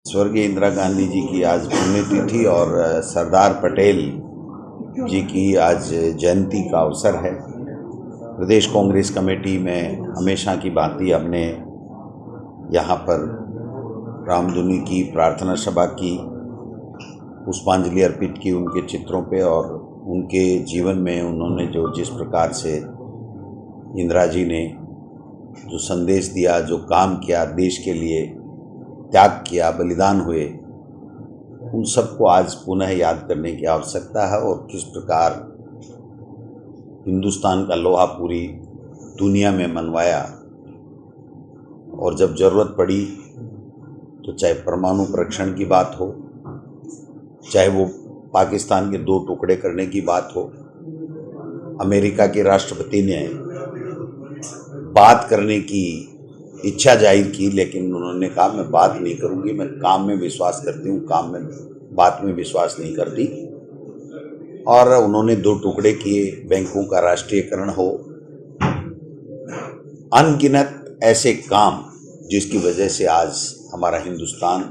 स्वर्गीय इंदिरा गांधी जी की आज पुण्यतिथि और सरदार पटेल जी की आज जयंती का अवसर है। प्रदेश कांग्रेस कमेटी में हमेशा की भांति हमने यहाँ पर रामधुनी की, प्रार्थना सभा की, पुष्पांजलि अर्पित की उनके चित्रों पे और उनके जीवन में उन्होंने जो जिस प्रकार से इंदिरा जी ने जो संदेश दिया, जो काम किया, देश के लिए त्याग किया, बलिदान हुए, उन सबको आज पुनः याद करने की आवश्यकता है। और किस प्रकार हिंदुस्तान का लोहा पूरी दुनिया में मनवाया और जब ज़रूरत पड़ी तो चाहे परमाणु परीक्षण की बात हो, चाहे वो पाकिस्तान के 2 टुकड़े करने की बात हो, अमेरिका के राष्ट्रपति ने बात करने की इच्छा जाहिर की, लेकिन उन्होंने कहा मैं बात नहीं करूंगी, मैं काम में विश्वास करती हूँ, काम में, बात में विश्वास नहीं करती। और उन्होंने 2 टुकड़े किए, बैंकों का राष्ट्रीयकरण हो, अनगिनत ऐसे काम जिसकी वजह से आज हमारा हिंदुस्तान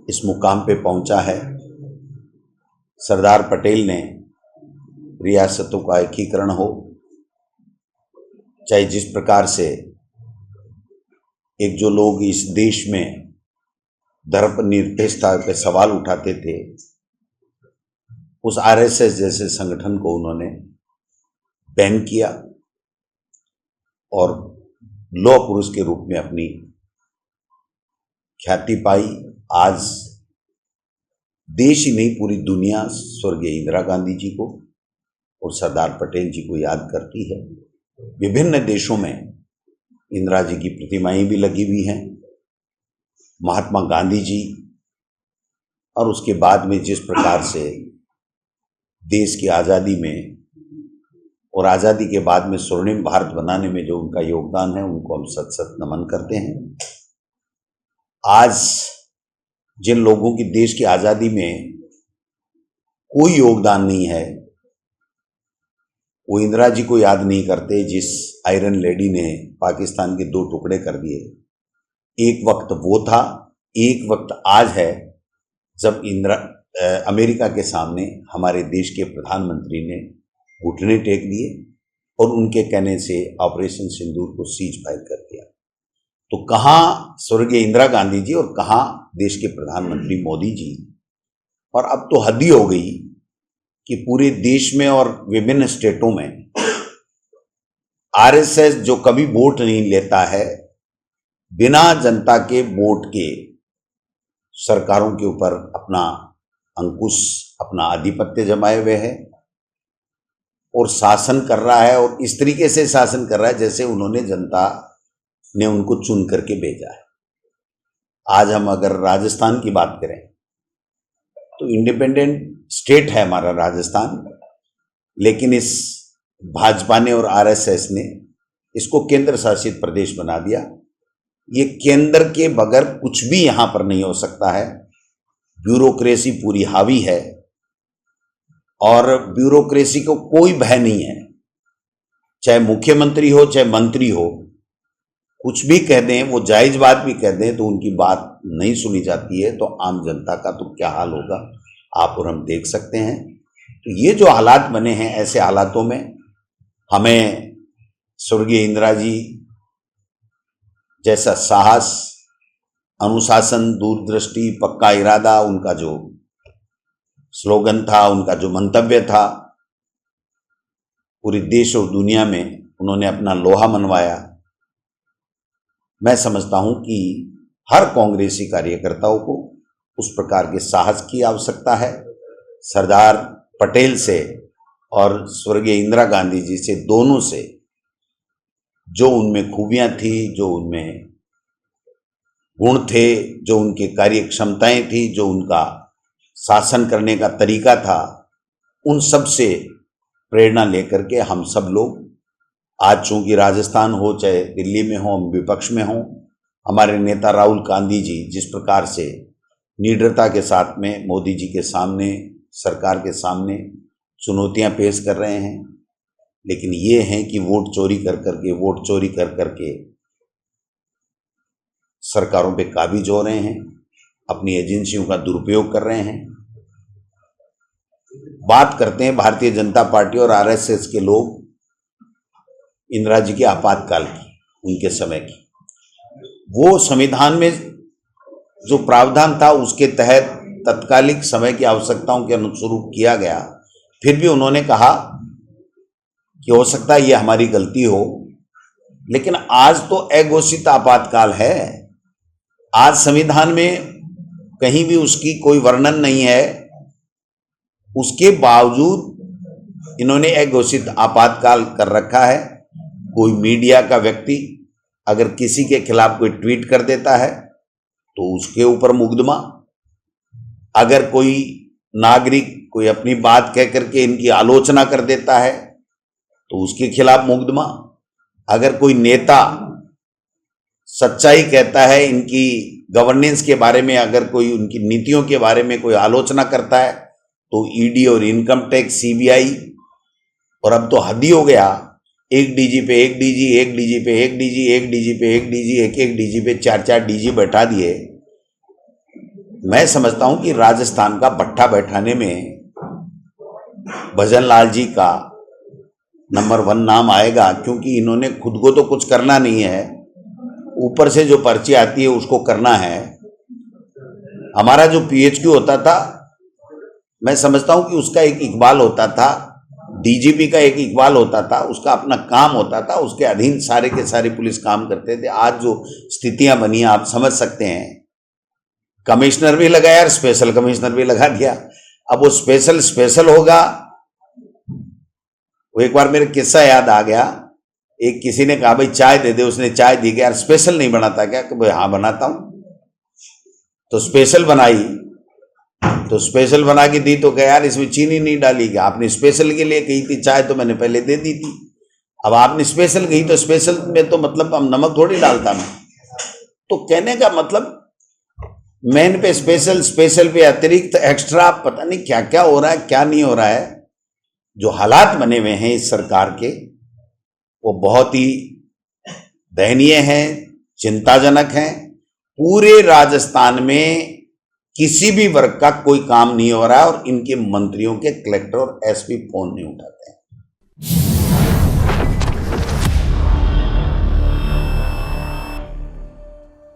इस मुकाम पे पहुंचा है। सरदार पटेल ने रियासतों का एकीकरण हो, चाहे जिस प्रकार से एक जो लोग इस देश में धर्मनिरपेक्षता पे सवाल उठाते थे, उस आरएसएस जैसे संगठन को उन्होंने बैन किया और लौह पुरुष के रूप में अपनी ख्याति पाई। आज देश ही नहीं, पूरी दुनिया स्वर्गीय इंदिरा गांधी जी को और सरदार पटेल जी को याद करती है। विभिन्न देशों में इंदिरा जी की प्रतिमाएं भी लगी हुई हैं, महात्मा गांधी जी, और उसके बाद में जिस प्रकार से देश की आज़ादी में और आज़ादी के बाद में स्वर्णिम भारत बनाने में जो उनका योगदान है, उनको हम सत सत नमन करते हैं। आज जिन लोगों की देश की आज़ादी में कोई योगदान नहीं है, वो इंदिरा जी को याद नहीं करते, जिस आयरन लेडी ने पाकिस्तान के 2 टुकड़े कर दिए। एक वक्त वो था, एक वक्त आज है जब अमेरिका के सामने हमारे देश के प्रधानमंत्री ने घुटने टेक दिए और उनके कहने से ऑपरेशन सिंदूर को सीज फायर कर दिया। तो कहाँ स्वर्गीय इंदिरा गांधी जी और कहाँ देश के प्रधानमंत्री मोदी जी। और अब तो हद ही हो गई कि पूरे देश में और विभिन्न स्टेटों में आरएसएस जो कभी वोट नहीं लेता है, बिना जनता के वोट के सरकारों के ऊपर अपना अंकुश, अपना आधिपत्य जमाए हुए है और शासन कर रहा है। और इस तरीके से शासन कर रहा है जैसे उन्होंने, जनता ने उनको चुन करके भेजा है। आज हम अगर राजस्थान की बात करें तो इंडिपेंडेंट स्टेट है हमारा राजस्थान, लेकिन इस भाजपा ने और आरएसएस ने इसको केंद्र शासित प्रदेश बना दिया। ये केंद्र के बगैर कुछ भी यहां पर नहीं हो सकता है। ब्यूरोक्रेसी पूरी हावी है और ब्यूरोक्रेसी को कोई भय नहीं है। चाहे मुख्यमंत्री हो, चाहे मंत्री हो, कुछ भी कह दें, वो जायज बात भी कह दें तो उनकी बात नहीं सुनी जाती है। तो आम जनता का तो क्या हाल होगा, आप और हम देख सकते हैं। तो ये जो हालात बने हैं, ऐसे हालातों में हमें स्वर्गीय इंदिरा जी जैसा साहस, अनुशासन, दूरदृष्टि, पक्का इरादा, उनका जो स्लोगन था, उनका जो मंतव्य था, पूरे देश और दुनिया में उन्होंने अपना लोहा मनवाया। मैं समझता हूं कि हर कांग्रेसी कार्यकर्ताओं को उस प्रकार के साहस की आवश्यकता है। सरदार पटेल से और स्वर्गीय इंदिरा गांधी जी से, दोनों से, जो उनमें खूबियां थी, जो उनमें गुण थे, जो उनके कार्य क्षमताएं थी, जो उनका शासन करने का तरीका था, उन सब से प्रेरणा लेकर के हम सब लोग आज, चूंकि राजस्थान हो चाहे दिल्ली में हो, हम विपक्ष में हो, हमारे नेता राहुल गांधी जी जिस प्रकार से निडरता के साथ में मोदी जी के सामने, सरकार के सामने चुनौतियां पेश कर रहे हैं, लेकिन ये हैं कि वोट चोरी कर करके सरकारों पे काबिज हो रहे हैं, अपनी एजेंसियों का दुरुपयोग कर रहे हैं। बात करते हैं भारतीय जनता पार्टी और आरएसएस के लोग इंदिरा जी के आपातकाल की, उनके समय की। वो संविधान में जो प्रावधान था उसके तहत तत्कालिक समय की आवश्यकताओं के अनुरूप किया गया, फिर भी उन्होंने कहा कि हो सकता है ये हमारी गलती हो, लेकिन आज तो अघोषित आपातकाल है। आज संविधान में कहीं भी उसकी कोई वर्णन नहीं है, उसके बावजूद इन्होंने अघोषित आपातकाल कर रखा है। कोई मीडिया का व्यक्ति अगर किसी के खिलाफ कोई ट्वीट कर देता है तो उसके ऊपर मुकदमा, अगर कोई नागरिक कोई अपनी बात कह करके इनकी आलोचना कर देता है तो उसके खिलाफ मुकदमा, अगर कोई नेता सच्चाई कहता है इनकी गवर्नेंस के बारे में, अगर कोई उनकी नीतियों के बारे में कोई आलोचना करता है तो ईडी और इनकम टैक्स, सीबीआई, और अब तो हद ही हो गया, एक डीजी पे एक डीजी, एक डीजी पे एक डीजी, एक डीजी पे एक डीजी, एक डीजी पे चार चार डीजी बैठा दिए। मैं समझता हूं कि राजस्थान का भट्ठा बैठाने में भजन लाल जी का नंबर 1 नाम आएगा, क्योंकि इन्होंने खुद को तो कुछ करना नहीं है, ऊपर से जो पर्ची आती है उसको करना है। हमारा जो पीएचक्यू होता था, मैं समझता हूं कि उसका एक इकबाल होता था, डीजीपी का एक इकबाल होता था, उसका अपना काम होता था, उसके अधीन सारे के सारे पुलिस काम करते थे। आज जो स्थितियां बनी आप समझ सकते हैं, कमिश्नर भी लगाया और स्पेशल कमिश्नर भी लगा दिया। अब वो स्पेशल होगा। वो एक बार मेरे किस्सा याद आ गया, एक किसी ने कहा भाई चाय दे दे, उसने चाय दी, यार स्पेशल नहीं बनाता क्या? कि भाई हाँ बनाता हूं। तो स्पेशल बनाई, तो स्पेशल बना के दी तो क्या यार इसमें चीनी नहीं डाली, क्या आपने स्पेशल के लिए कही थी चाय, तो मैंने पहले दे दी थी, अब आपने स्पेशल कही तो स्पेशल में तो मतलब अब नमक थोड़ी डालता मैं। तो कहने का मतलब मेन पे स्पेशल, स्पेशल पे अतिरिक्त, एक्स्ट्रा, पता नहीं क्या क्या हो रहा है, क्या नहीं हो रहा है। जो हालात बने हुए हैं इस सरकार के वो बहुत ही दयनीय हैं, चिंताजनक हैं। पूरे राजस्थान में किसी भी वर्ग का कोई काम नहीं हो रहा है और इनके मंत्रियों के, कलेक्टर और एसपी फोन नहीं उठाते हैं।